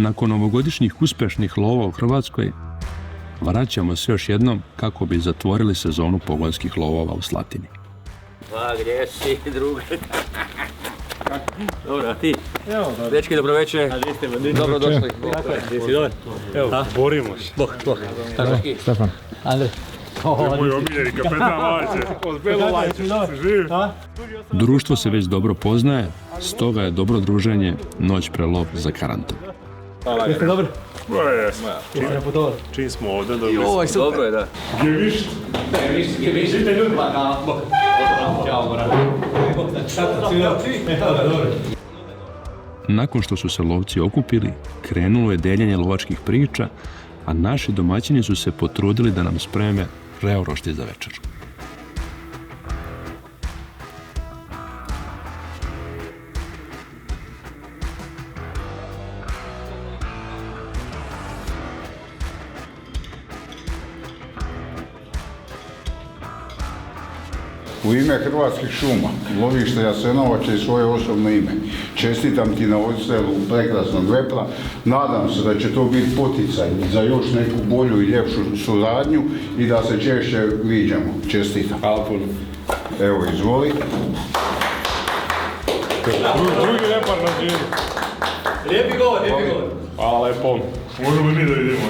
Nakon ovogodišnjih uspešnih lova u Hrvatskoj, vraćamo se još jednom kako bi zatvorili sezonu pogonskih lovova u Slatini. Pa gdje si, druže? Dobro, a ti? Evo, dečki, dobro večer. Dobro došli. Kako je? Gdje si dobar? Evo, borimo se. Bok. Stefan. Andrej. Moj omiljeni kapetan Lajče. Od Belo Lajče, si živ? Društvo se već dobro poznaje, stoga je dobro druženje noć pre lov za karantom. Jeste dobri? Čim smo ovdje dobili Joj, super. Dobro je, da. Gdje viš? Gdje viš? Ćao, brate. Nakon što su se lovci okupili, krenulo je deljenje lovačkih priča, a naši domaćini su se potrudili da nam spreme reorošti za večer. U ime Hrvatskih šuma, lovište Jasenovača i svoje osobno ime, čestitam ti na odstrelu prekrasnog vepra. Nadam se da će to biti poticaj za još neku bolju i ljepšu suradnju i da se češće viđamo. Čestitam. Hvala puno. Evo, izvoli. Drugi repar na živu. Lijepi govor. Hvala lepo. Možemo i mi da vidimo.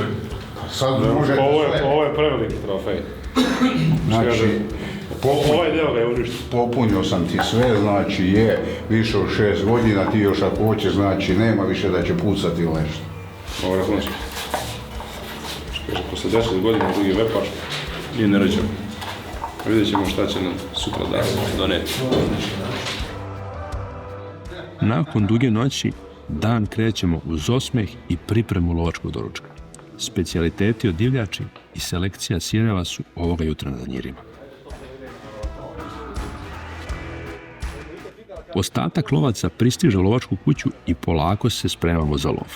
Sad možete Ovo je preveliki trofej. Znači, Ovaj deo ga je uništio. popunio sam ti sve, znači je više od 6 godina, ti još ako hoće, znači nema više da će pucati ili nešto. Ovo je vrhunski. Kaže, posle 10 godina drugi vepar i ne ređemo. Vidjet ćemo šta će nam sutra doneti. Nakon duge noći, dan krećemo uz osmeh i pripremu lovačkog doručka. Specijaliteti od divljači i selekcija sireva su ovoga jutra na danjirima. Ostatak lovaca pristiže u lovačku kuću i polako se spremamo za lov.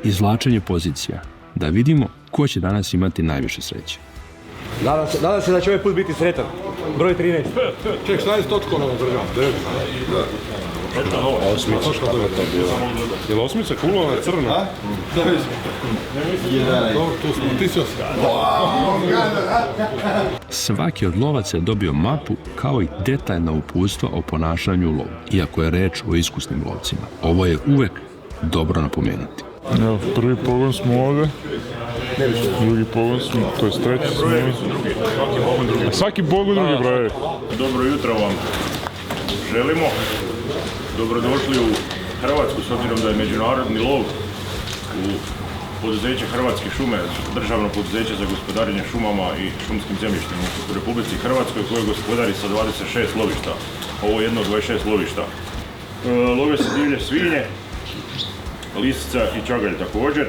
Izvlačenje pozicija. Da vidimo ko će danas imati najviše sreće. Nadam se da će ovaj put biti sretan. Broj 13. Ček, šta je s točkom ovom državom? Osmica. Je li osmica kulovana crna? Ti si Svaki od lovaca je dobio mapu kao i detaljna uputstva o ponašanju u lovu, iako je reč o iskusnim lovcima. Ovo je uvek dobro napomenuti. Evo, prvi pogon smo ovdje, drugi pogon smo, to je treći smo ovdje. Svaki pogon drugi broj. Dobro jutro vam želimo. Dobrodošli u Hrvatsku, s obzirom da je međunarodni lov u poduzeće Hrvatske šume, državno poduzeće za gospodarenje šumama i šumskim zemljištima u Republici Hrvatskoj, koje gospodari sa 26 lovišta. Ovo je jedno od 26 lovišta. Love se divlje svinje, lisica i čagalj također.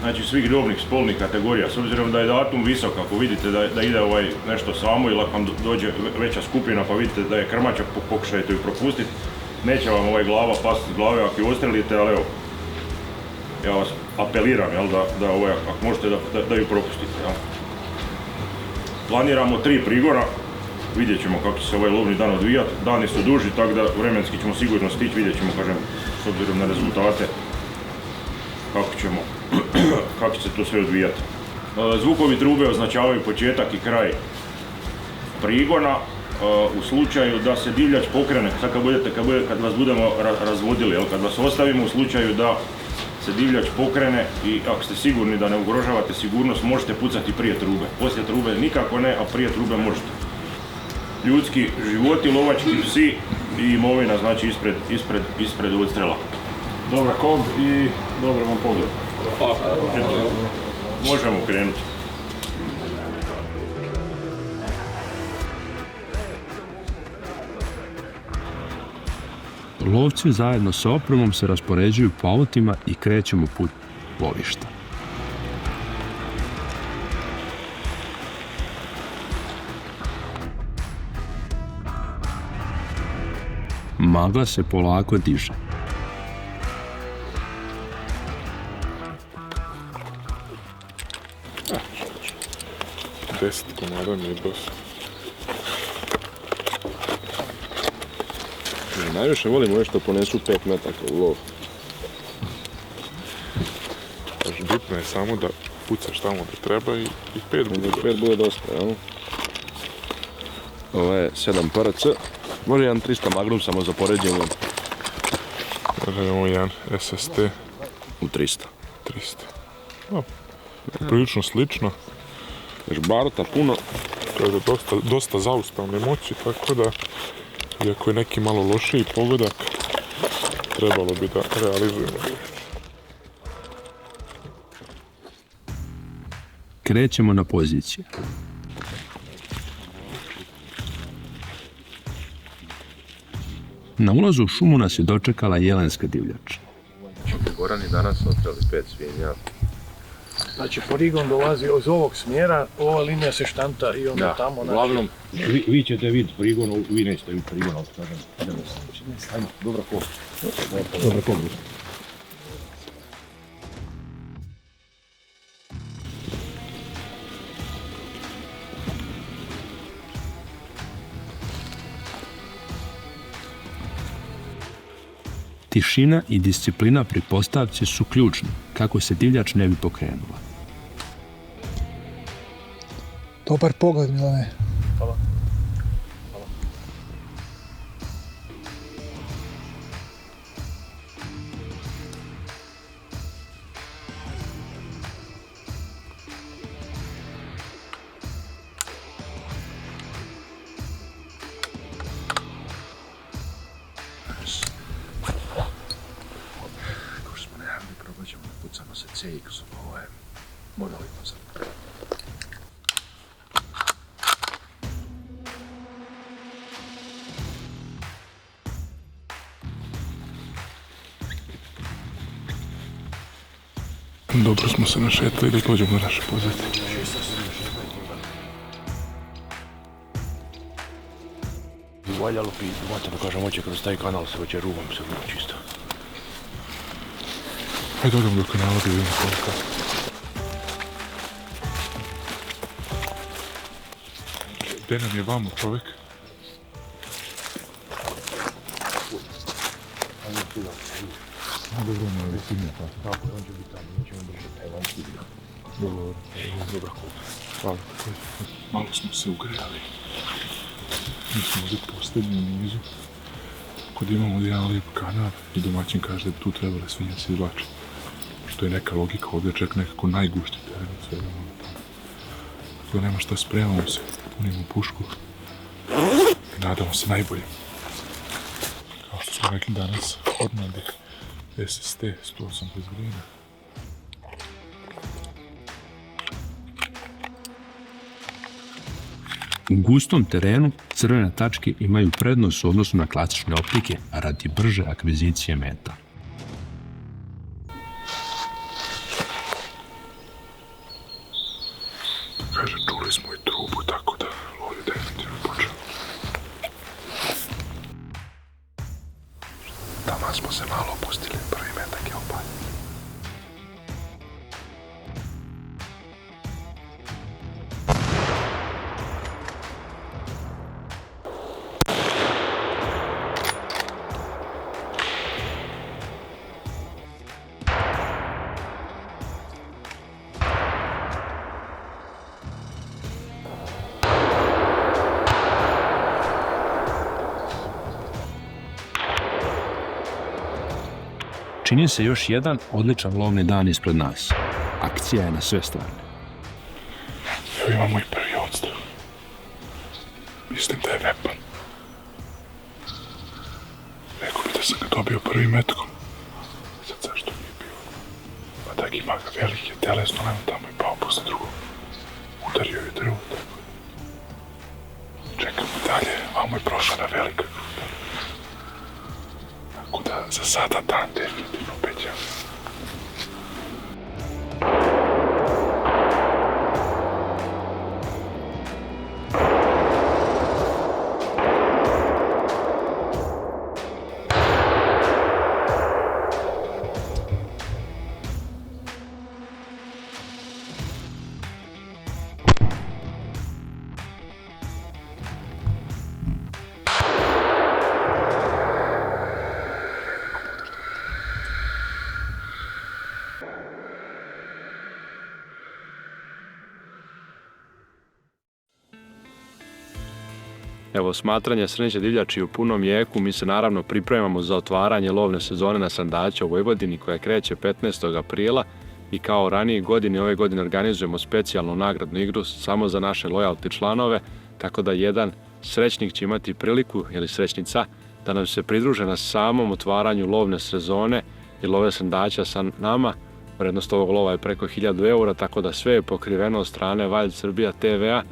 Znači svih dobnih spolnih kategorija. S obzirom da je datum visok, ako vidite da ide nešto samo ili ako vam dođe veća skupina pa vidite da je krmača, pokušajte ju propustiti. Neće vam glava pasti iz glave ako ju ostrelite, ali evo, ja vas apeliram da ako možete da ju propustite. Jel? Planiramo 3 prigora, vidjet ćemo kako će se ovaj lovni dan odvijati. Dani su duži, tako da vremenski ćemo sigurno stići, vidjet ćemo, kažem, s obzirom na rezultate, kako će se to sve odvijati. Zvukovi trube označavaju početak i kraj prigona. U slučaju da se divljač pokrene, sad kad vas budemo razvodili, kad vas ostavimo u slučaju da se divljač pokrene i ako ste sigurni da ne ugrožavate sigurnost, možete pucati prije trube. Poslije trube nikako ne, a prije trube možete. Ljudski životi, lovački psi i imovina, znači ispred odstrela. Dobra kog i dobro vam pogled. Možemo krenuti. Lovci zajedno sa opremom se raspoređuju po autima i krećemo put lovišta. Magla se polako diže. 10 komada mi je dosta. Najviše volim ove što ponesu 5 metaka u lov. Znači, bitno je samo da pucaš tamo da treba i 5 bude. 5 bude dosta, jel? Ovo je 7 PRC. Može jedan 300 Magnum samo za poređenje. Ovo je jedan SST U 300. 300. Prilično slično. Još baruta puno. Kaže, dosta zaustavne moći, tako da, iako je neki malo lošiji pogodak, trebalo bi da realizujemo. Krećemo na pozicije. Na ulazu u šumu nas je dočekala jelenska divljač. Gorani danas otrali 5 svinja. Znači, poligon dolazi iz ovog smjera, ova linija se štanta i onda tamo... Uglavnom, vi ćete vidjeti poligon, vi nećete vidjeti poligon, ali kažem, ajmo, dobra kost. Dobra kost. Tišina i disciplina pri postavci su ključni kako se divljač ne bi pokrenula. Dobar pogled, Milane. Hvala. Kao što smo najavili, probat ćemo da pucamo sa CX-om, ovo je monolitno za... Dobro smo se našetali da dođemo na naše pozicije. Valjalo bi, da kažem, hoće kroz taj kanal se hoće rubom se vrlo čisto. Hajde odem do kanala da vidimo koliko. Gde nam je vamo čovjek? Dobro, ne, ali si nije pa. Tako, on će biti tamo, mi ćemo držati taj vanjski dio. Dobro. Dobra kupa. Hvala. Malo smo se ugrejali. Mi smo ovdje posljednji u nizu. Kod imamo jedan lijep kanal i domaćin kaže da bi tu trebale svinje se izvlače. Što je neka logika, ovdje je čak nekako najgušti teren od svega malo tamo. Tako nema šta, spremamo se, punimo pušku i nadamo se najbolje. Kao što smo rekli danas, Hornady SST 180 grina. U gustom terenu crvene tačke imaju prednost u odnosu na klasične optike radi brže akvizicije meta. Kaže, čuli smo i trubu, tako da lov je definitivno počeo. Tamo smo se malo opustili, prvi metak je opaljen. Čini se još jedan odličan lovni dan ispred nas. Akcija je na sve strane. Evo imamo i prvi odstrel. Mislim da je vepan. Rekao bi da sam ga dobio prvim metkom. Sad zašto nije bio? Pa tak ima ga veliki, telesno lemo tamo i pao posle drugog. Udario je drvo, tako. Čekamo dalje, vamo je prošla na velika grupa. Tako da za sada dan definitivno obećam. Evo, smatranje srneće divljači u punom jeku, mi se naravno pripremamo za otvaranje lovne sezone na Sandaće u Vojvodini koja kreće 15. aprila i kao ranije godine, ove godine organizujemo specijalnu nagradnu igru samo za naše lojalty članove, tako da jedan srećnik će imati priliku, ili srećnica, da nam se pridruže na samom otvaranju lovne sezone i love Sandaća sa nama. Vrednost ovog lova je preko 1000 eura, tako da sve je pokriveno od strane Wild Srbija TV-a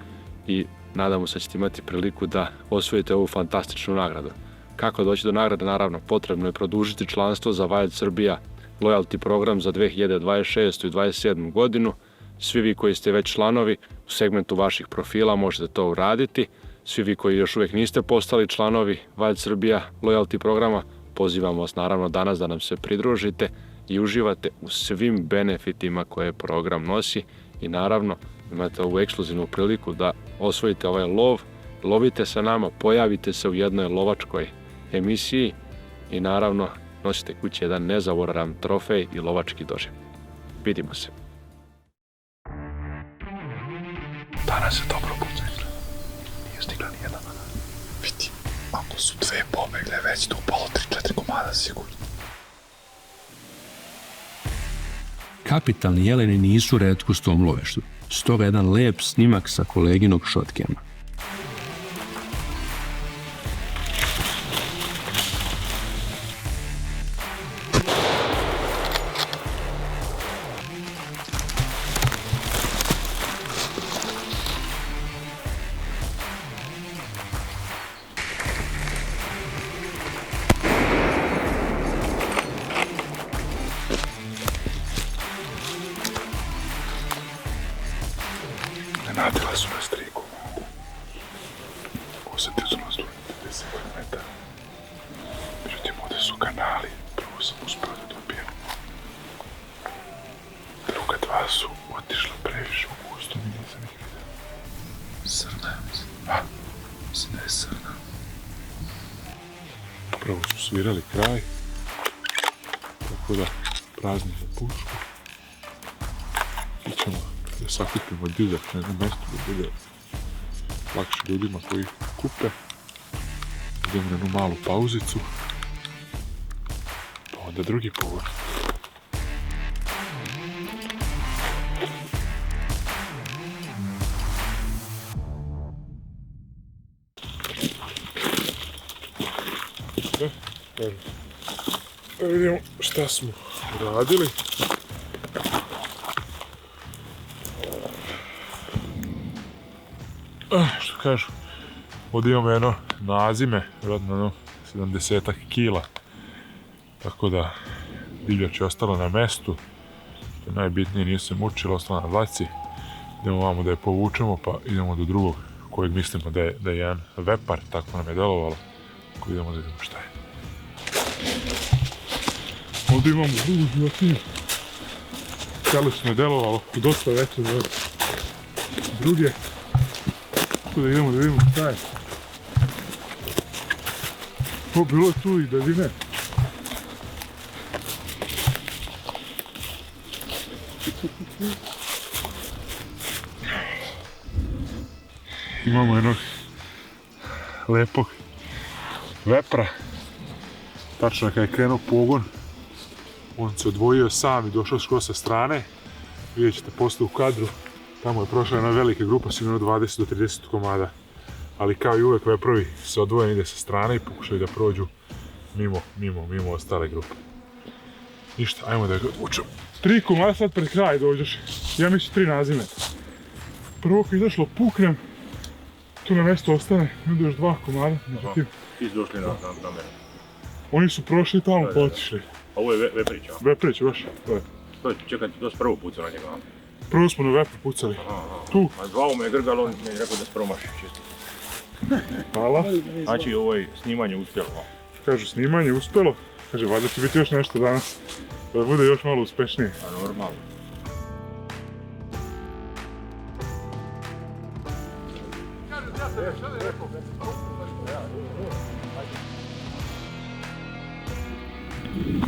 i nadamo se da ćete imati priliku da osvojite ovu fantastičnu nagradu. Kako doći do nagrade? Naravno, potrebno je produžiti članstvo za Wild Srbija loyalty program za 2026. i 2027. godinu. Svi vi koji ste već članovi, u segmentu vaših profila možete to uraditi. Svi vi koji još uvijek niste postali članovi Wild Srbija loyalty programa, pozivamo vas naravno danas da nam se pridružite i uživate u svim benefitima koje program nosi i naravno imate ovu ekskluzivnu priliku da osvojite ovaj lov, lovite sa nama, pojavite se u jednoj lovačkoj emisiji i naravno nosite kući jedan nezaboravan trofej i lovački doživljaj. Vidimo se. Danas je dobro pucanje. Nije stigla nijedna. Vidi, ako su dve pobegle, već tu upalo 3-4 komada sigurno. Kapitalni jeleni nisu retkost u ovom lovištu, stoga jedan lep snimak sa koleginog shotcama. Natila su nas 3 komada. Osjetio su nas 30 km. Međutim, ovdje su kanali. Prvo sam uspio da dobijem. Druga 2 su otišla previše u gusto, mi nisam ih vidio. Srna je, mislim. A? Mislim da je srna. Prvo su svirali kraj. Tako da prazni za pušku. I ćemo da sakupimo divljak na jednom mjestu da bude lakše ljudima koji kupe. Idemo na jednu malu pauzicu, pa onda drugi povod. Vidimo šta smo radili. Što kažu, ovdje imamo jedno nazime, vjerojatno 70 kila, tako da divljač je ostalo na mestu, to je najbitnije, nije se mučilo, ostalo na dlaci. Idemo ovamo da je povučemo, pa idemo do drugog kojeg mislimo da je jedan vepar, tako nam je delovalo, tako idemo da vidimo šta je. Ovdje imamo drugu životinju, čelično je delovalo, dosta veće od druge. Tako da idemo da vidimo šta je. O, bilo je tu i davine. Imamo jednog lepog vepra. Tačno kada je krenuo pogon, on se odvojio sam i došao skroz sa strane. Vidjet ćete posle u kadru. Tamo je prošla jedna velika grupa, sigurno 20 do 30 komada. Ali kao i uvek veprovi se odvoje, ide sa strane i pokušaju da prođu mimo ostale grupe. Ništa, ajmo da ga odvučemo. 3 komada sad pred kraj dođeš. Ja mislim 3 nazime. Prvo kad izašlo puknem, tu na mjestu ostane, onda još 2 komada. Međutim, Ti su došli na mene. oni su prošli tamo pa otišli. A ovo je Veprić, a? Veprić, baš. Čekaj, to si prvo pucao na njega, a? Prvo smo na vepru pucali. Tu. A zvao me je grgalo, on mi je rekao da se promaši čisto. Hvala. Znači, ovo je snimanje uspjelo. Kažu, snimanje uspjelo. Kaže, valjda će biti još nešto danas. Da bude još malo uspješnije. A normalno.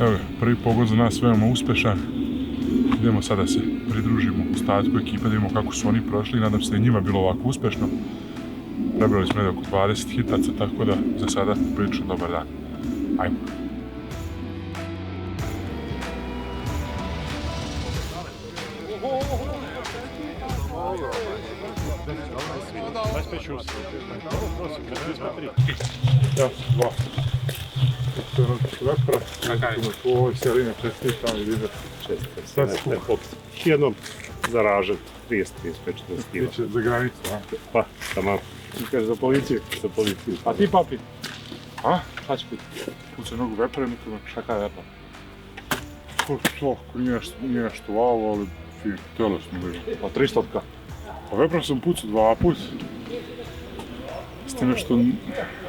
Evo ga, prvi pogon za nas veoma uspješan. Idemo sada da se pridružimo ostatku ekipe, da vidimo kako su oni prošli. Nadam se da je njima bilo ovako uspješno. Prebrali smo oko 20 hitaca, tako da za sada prilično dobar dan. Ajmo. Ja, dva. Ovo Seline čestitam i vidim. Jednom zaražen, 30, 35, 40 kila. Biće za granicu, a? Pa, tamo. Kaže za policiju, za policiju. A ti, papi? A? Šta će biti? Pucaj nogu vepra i nekako šta kada vepra? To, nije nešto wow, ali fin, telesno bilo. Pa 300-ka. Pa vepra sam pucao 2 put. S time što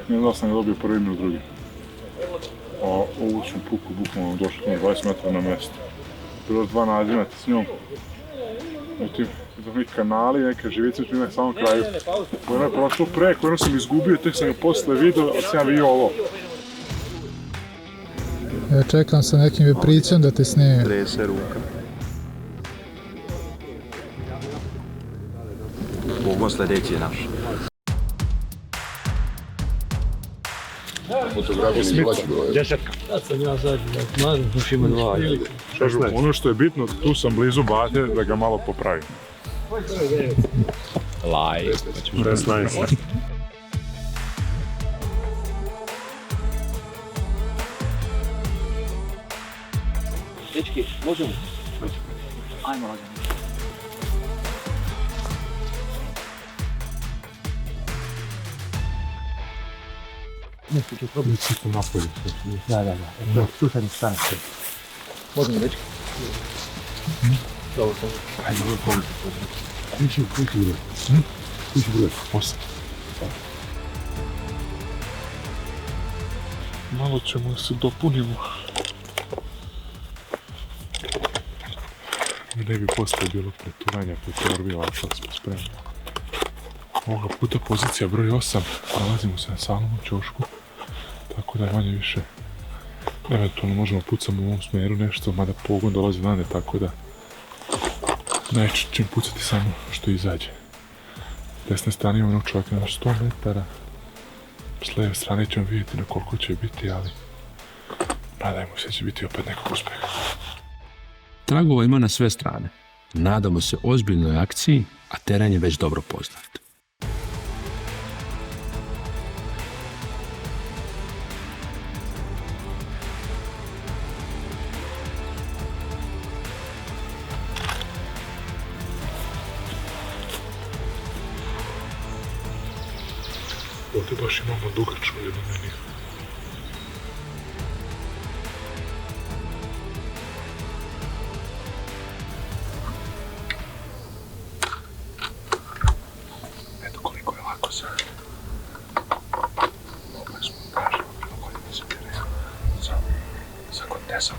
ne znam sam ga dobio prvi ili drugi. A ovu ću puku, bukvalno došli smo 20 metara na mjesto. Bilo je 2 nadzimata s njom. Međutim, idem i kanali, neke živice ću na samom kraju. Ono je prošlo preko, ono sam izgubio, tek sam ga posle vidio, a sam vidio ovo. Ja čekam sa nekim viprićem da te snimim. Trese ruka. Pogon sljedeći je naš. Desetka. Sad sam ja zadnji, nadam još ima 2. Kažu, ono što je bitno, tu sam blizu bate da ga malo popravim. Laj. 16. Dečki, možemo? Ajmo lagano. Nešto ću probati čisto napolje. Da. Slušajte strane. Možemo, dečki? Dobro. Ajde, ovo je pomoći. Kući bude. 8. Malo ćemo da se dopunimo. Ne bi posle bilo preturanja po torbi, ovako smo spremni. Ovoga puta pozicija broj 8, nalazimo se na samom ćošku, tako da je manje više. Eventualno možemo pucamo u ovom smjeru nešto, mada pogon dolazi nade, tako da neće čim pucati samo što izađe. S desne strane imamo jednog čovjeka na 100 metara, s lijeve strane ćemo vidjeti na koliko će biti, ali nadajmo se da će biti opet nekog uspeha. Tragova ima na sve strane. Nadamo se ozbiljnoj akciji, a teren je već dobro poznat. Ovdje baš imamo dugačku jednu meniju. Eto koliko je lako sad. Mogli smo kažemo bilo koji da se bere za kontesom.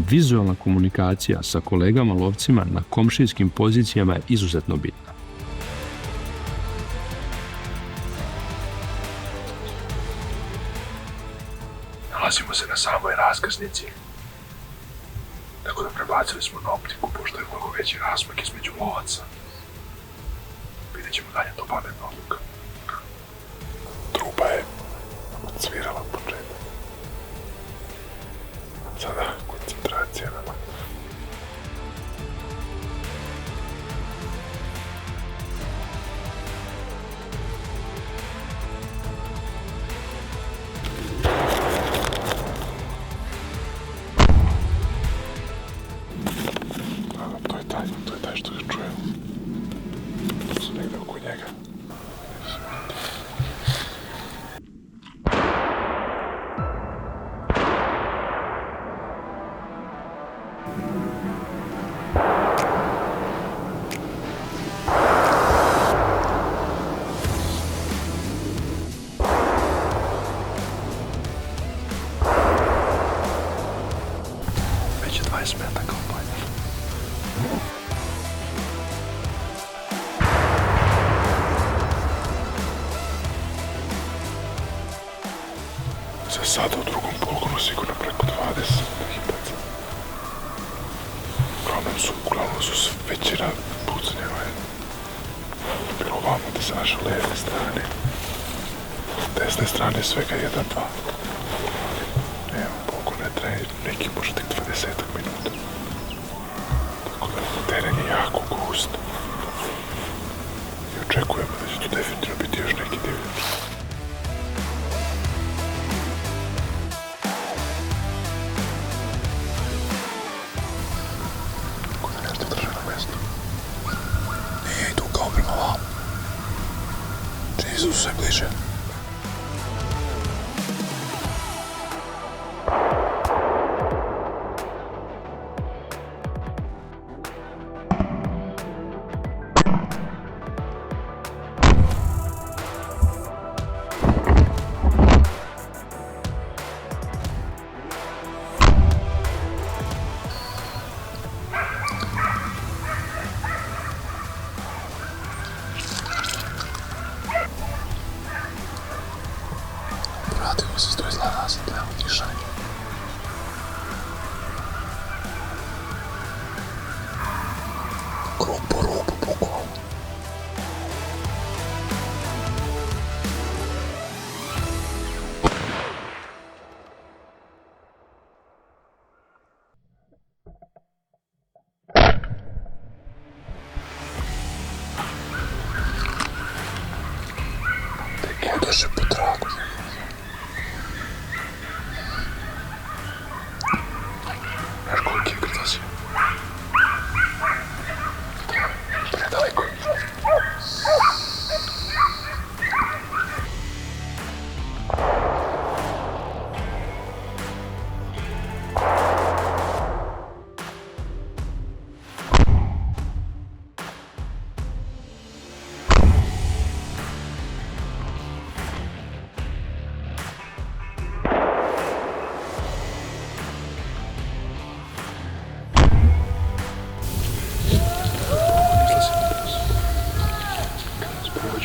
Vizualna komunikacija sa kolegama lovcima na komšijskim pozicijama je izuzetno bitna. Nalazimo se na samoj raskrsnici. Tako da prebacili smo na optiku, pošto je mnogo veći razmak između lovaca. Vidjet ćemo dalje, to pametna odluka. Truba je odsvirala početak. Sada koncentracija na manje. To je taj što ga čujem. Tu su negdje oko njega. Već je 20 metaka u planju. Za sada u drugom pogonu sigurno preko 20 hitaca. uglavnom su većina pucnjeva je bilo ovamo da sa naše leve strane. Desne strane svega 1-2. Evo, Bogu ne traje neki možda tek 20 minuta. Tako da teren je jako gust. I očekujemo da će tu definitivno biti još neki divljač. Tako da nešto drže na mestu. Nije tu kao prema vam. Čini su sve bliže. Vratimo se, stoji zla nazad, nemamo tišanje. Krug po rubu, bukvalno. Tek je došao po tragu. Znaš koliki je krtasija? Predaleko.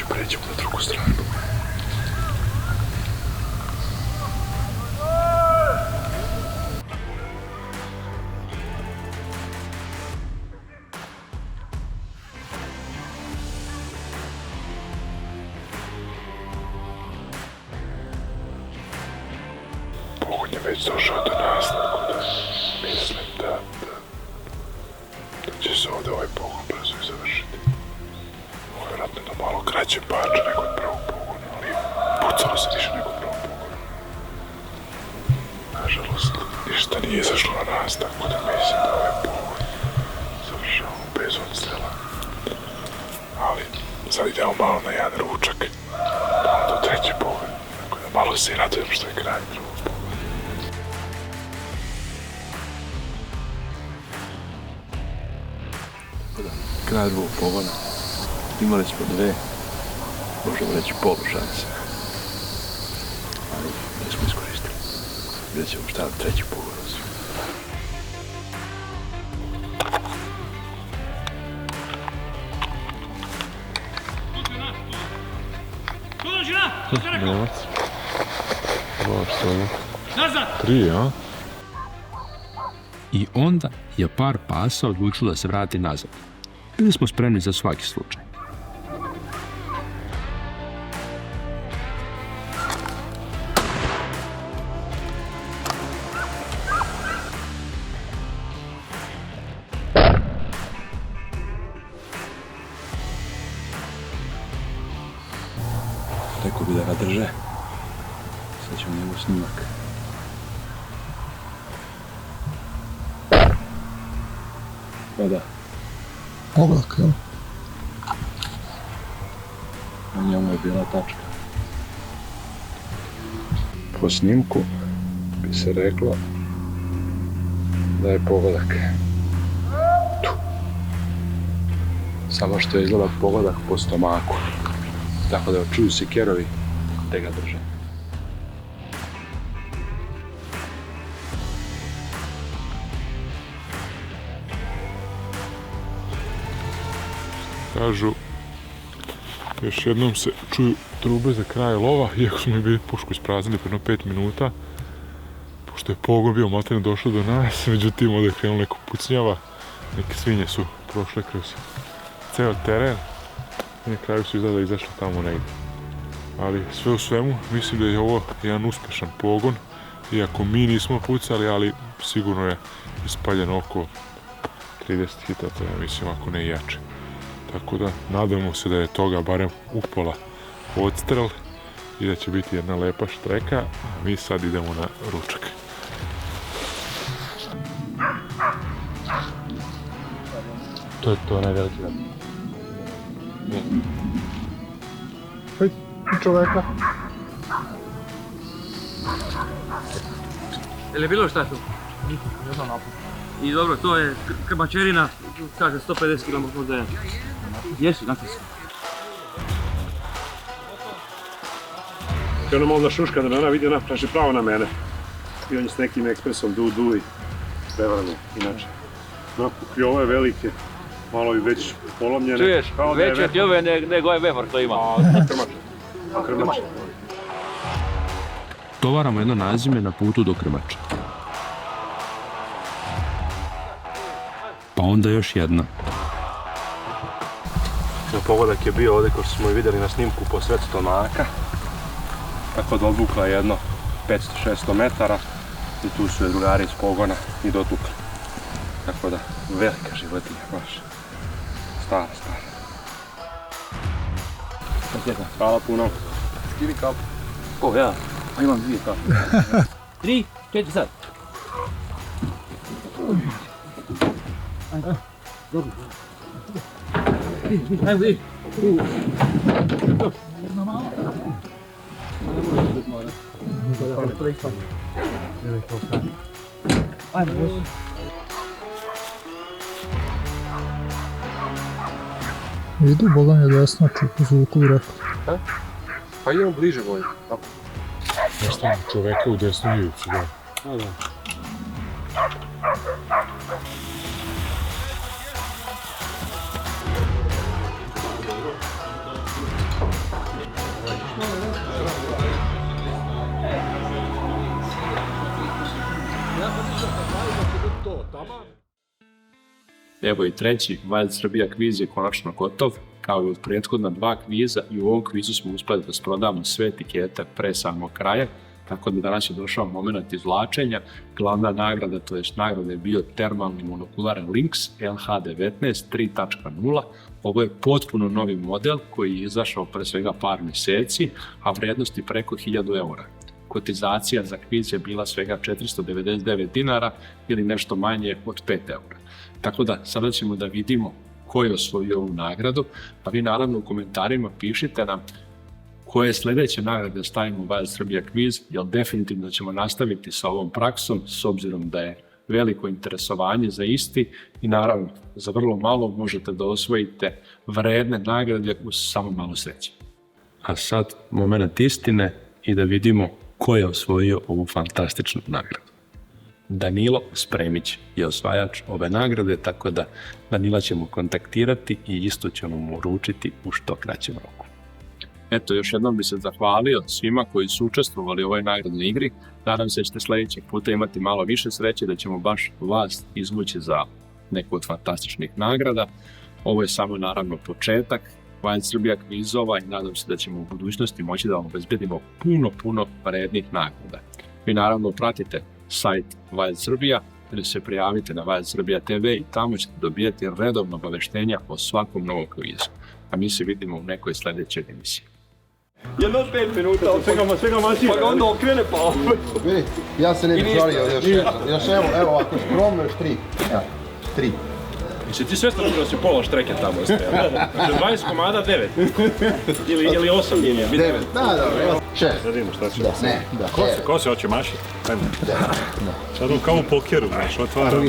Pređemo na drugu stranu. Pogon je već došao do nas, tako da mislim da će se ovdje ovaj pogon brzo i završiti. Ovo je vjerojatno jedno malo kraće parče nego od prvog pogona, ali pucalo se više nego od prvog pogona. Nažalost, ništa nije izašlo na nas, tako da mislim da ovaj pogon završavamo bez odstrela. Ali sad idemo malo na jedan ručak, do treći pogon, tako da malo se i radujem što je kraj drugog pogona. Kraj drugog pogona. Imali smo dve, možemo reći polu šanse. Ali nismo iskoristili. Vidjet ćemo šta na treći pogon. Novac. Nazad! 3, a? I onda je par pasa odlučilo da se vrati nazad. Bili smo spremni za svaki slučaj. Rekao bi da ga drže. Sad ćemo njegov snimak. Pa da. Oglak, jel? Na njemu je bila tačka. Po snimku bi se reklo da je pogodak tu. Samo što je izgleda pogodak po stomaku. Tako da čuju se kerovi te ga drže. Kažu, još jednom se čuju trube za kraj lova, iako smo bili pušku ispraznili preno 5 minuta. Pošto je pogon bio maltene došao do nas, međutim ovdje je krenulo neko pucnjava. Neke svinje su prošle kroz ceo teren i na kraju su izgleda izašli tamo negdje. Ali sve u svemu mislim da je ovo jedan uspešan pogon, iako mi nismo pucali, ali sigurno je ispaljeno oko 30 hitaca, ja mislim, ako ne i jače. Tako da nadamo se da je toga barem upola odstrel i da će biti jedna lepa štreka, a mi sad idemo na ručak. To je to najveliki rad. Čoveka. Je li bilo šta tu? Ne znam napad. I dobro, to je krmačerina, kaže 150 kg prodeja. Jesu, znate se. I ono malo zašuška da me ona vidi, ona traži pravo na mene. I on je s nekim ekspresom du i prevrano, inače. No, i ovo je velike, malo i već polomljene. Čuješ, veće ti ove nego ovaj vevar što ima. Krmač. Tovaramo jedno nazime na putu do Krmača. Pa onda još jedna. Pogodak je bio ovdje, kao što smo i vidjeli na snimku, po sred stomaka. Tako da odvukla jedno 500-600 metara i tu su je drugari iz pogona i dotukli. Tako da, velika životinja, baš. Stara. Hvala puno. Skini kapu. O, ja. A imam 2 kapu. 3, 4 sad. Dobro. Ajmo, idi. Idu, Boga mi je desno, čupu zvuku bi rekao. Pa idemo bliže bolje. Nešto čoveka u desnu ivicu, da. Evo i treći, Wild Srbija kviz je konačno gotov. Kao i od prethodna 2 kviza, i u ovom kvizu smo uspjeli da sprodamo sve etikete pre samog kraja, tako da danas je došao moment izvlačenja. Glavna nagrada, to jest nagrada, je bio termalni monokularan Lynx LH19 3.0. Ovo je potpuno novi model koji je izašao pre svega par mjeseci, a vrednosti preko 1000 eura. Kotizacija za kviz je bila svega 499 dinara ili nešto manje od 5 eura. Tako da sada ćemo da vidimo ko je osvojio ovu nagradu, pa vi naravno u komentarima pišite nam koje sljedeće nagrade stavimo u Wild Srbija kviz, jer definitivno ćemo nastaviti sa ovom praksom s obzirom da je veliko interesovanje za isti i naravno za vrlo malo možete da osvojite vredne nagrade uz samo malo sreće. A sad moment istine i da vidimo ko je osvojio ovu fantastičnu nagradu. Danilo Spremić je osvajač ove nagrade, tako da Danila ćemo kontaktirati i isto ćemo mu uručiti u što kraćem roku. Eto, još jednom bi se zahvalio svima koji su učestvovali u ovoj nagradnoj igri. Nadam se da ćete sljedećeg puta imati malo više sreće, da ćemo baš vas izvući za neku od fantastičnih nagrada. Ovo je samo naravno početak Wild Srbija kvizova i nadam se da ćemo u budućnosti moći da vam obezbedimo puno vrednih nagrada. Vi naravno pratite sajt Wild Srbija ili se prijavite na Wild Srbija TV i tamo ćete dobijati redovno obaveštenja o svakom novom kvizu. A mi se vidimo u nekoj sljedećoj emisiji. Jedno 5 minuta, svega masira. Pa ga onda okrene pa opet. Vidi, ja se ne bih žalio još evo, ako skromno još 3. Evo, 3. Jesi ti svjestan da si pola štreke tamo ostaje? Znači 20 komada 9. Ili 8 linija. 9, da, 6. Da vidimo šta će. Ne, da. Ko se hoće mašiti? Ajmo. Sad on kao u pokeru, znaš, otvaram.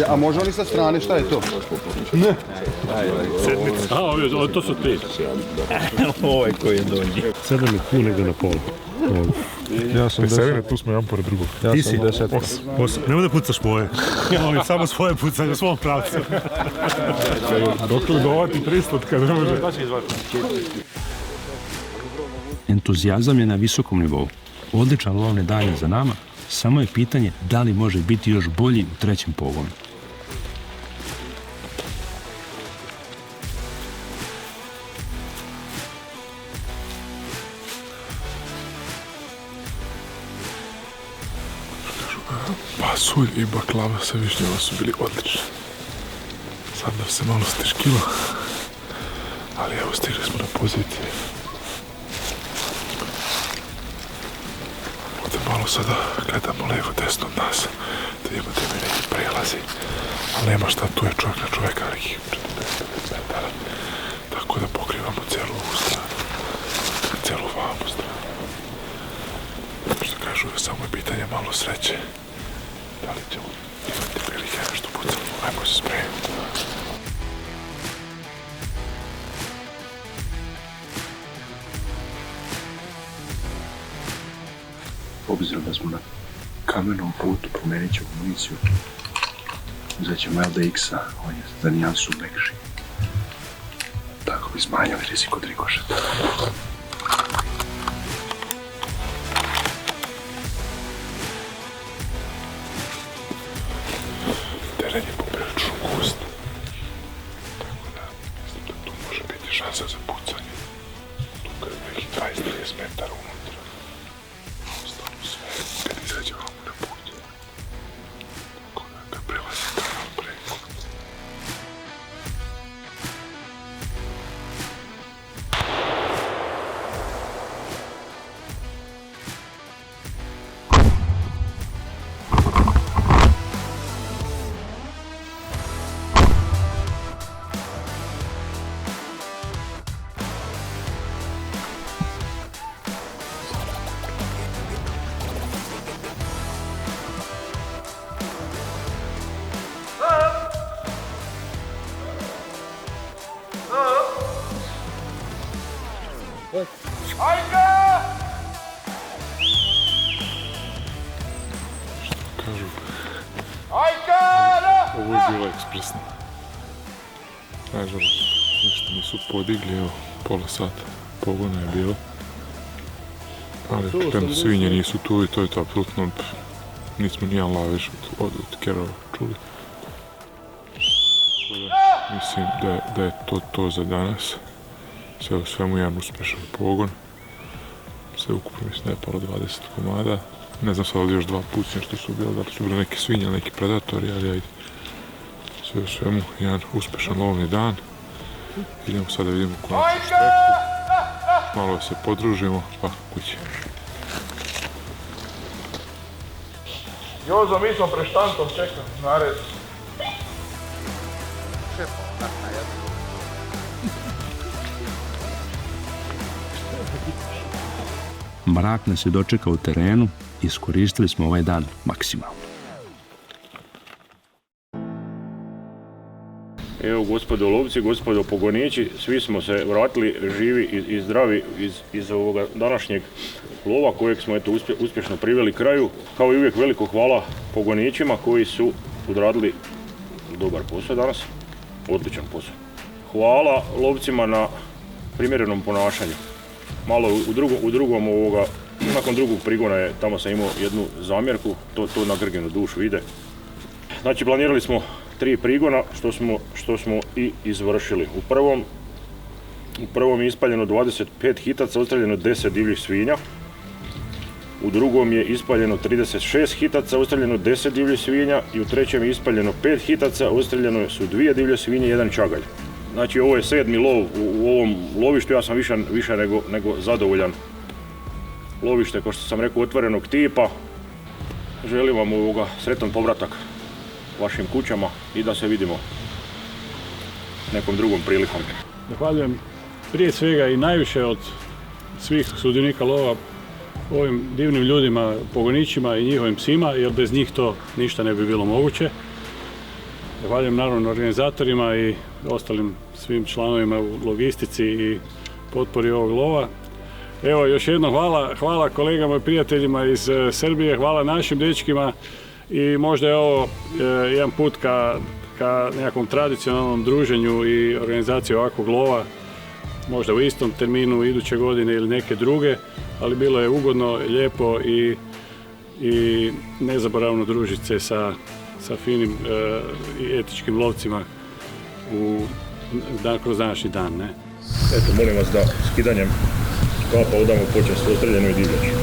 A može li sa strane, šta je to? Ne. Sedmica. A, to su 3. Ovo je koji je donji. 7 je tu nego na pola. Ja sam 10. Tu smo jedan pored drugog. Ti si 10. Nemoj da pucaš moje. Ja samo svoje pucanje, u svom pravcu. Dok li dovati 300 kad ne može. Entuzijazam je na visokom nivou. Odličan lovni dan je za nama, Samo je pitanje da li može biti još bolji u trećem pogonu. Pasulj i baklava sa višnjama su bili odlični. Sad nam se malo steškilo, ali evo stigli smo na pozicije. Ovdje malo sada gledamo levo desno od nas, da vidimo da ima neki prelazi, ali nema šta, tu je čovjek na čovjeka nekih 40-50 metara, tako da pokrivamo cijelu ovu stranu, cijelu vamu stranu. Što kažu, samo je pitanje malo sreće. Da li ćemo imati prilike nešto pucati? Ajmo se spremiti. Obzirom da smo na kamenom putu, promenit ćemo municiju. Uzet ćemo LDX-a, on je za nijansu mekši. Tako bi smanjali rizik od rikošeta. Teren je poprilično gust, tako da mislim da tu može biti šansa za pucanje. Tu je nekih 20-30 metara unutra. Ostalo sve kad izađemo na put. Tako da kad prelazi kanal preko. Kažu, ovo je bilo ekspresno. Nažalost, ništa nisu podigli, evo, pola sata pogona je bilo. Ali krem svinje nisu tu i to je to apsolutno, nismo nijedan lavež od kerova čuli. Mislim da je to za danas. Sve u svemu jedan uspješan pogon. Sve ukupno mislim da je palo 20 komada. Ne znam sad ovdje još 2 pucnja što su bili, da li su bili neki svinje, neki predatori, ali ajde. Sve u svemu jedan uspješan lovni dan. Idemo sad da vidimo konačnu šteku. Malo se podružimo, pa kući. Jozo, mi smo pred štantom, čekam, nared. Mrak nas je dočekao u terenu i iskoristili smo ovaj dan maksimalno. Evo, gospodo lovci, gospodo pogonići, svi smo se vratili živi i zdravi iz ovoga današnjeg lova kojeg smo eto uspješno priveli kraju. Kao i uvijek veliko hvala pogonićima koji su odradili dobar posao danas, odličan posao. Hvala lovcima na primjerenom ponašanju. Malo u drugom nakon drugog prigona je, tamo sam imao jednu zamjerku, to na Grginu dušu ide. Znači, planirali smo 3 prigona, što smo i izvršili. U prvom je ispaljeno 25 hitaca, ostreljeno 10 divljih svinja. U drugom je ispaljeno 36 hitaca, ostreljeno 10 divljih svinja. I u trećem je ispaljeno 5 hitaca, ostreljeno su 2 divlje svinje i 1 čagalj. Znači, ovo je 7. lov u ovom lovištu, ja sam više nego zadovoljan. Lovište, kao što sam rekao, otvorenog tipa. Želim vam sretan povratak vašim kućama i da se vidimo nekom drugom prilikom. Zahvaljujem prije svega i najviše od svih sudionika lova ovim divnim ljudima, pogonićima i njihovim psima, jer bez njih to ništa ne bi bilo moguće. Zahvaljujem naravno organizatorima i ostalim svim članovima u logistici i potpori ovog lova. Evo, još jednom hvala kolegama i prijateljima iz Srbije, hvala našim dečkima i možda je ovo jedan put ka nekakvom tradicionalnom druženju i organizaciji ovakvog lova, možda u istom terminu iduće godine ili neke druge, ali bilo je ugodno, lijepo i i nezaboravno družiti se sa finim i etičkim lovcima kroz današnji dan. Ne? Eto, molim vas da skidanjem kapa odamo počast ostreljenu i divljači.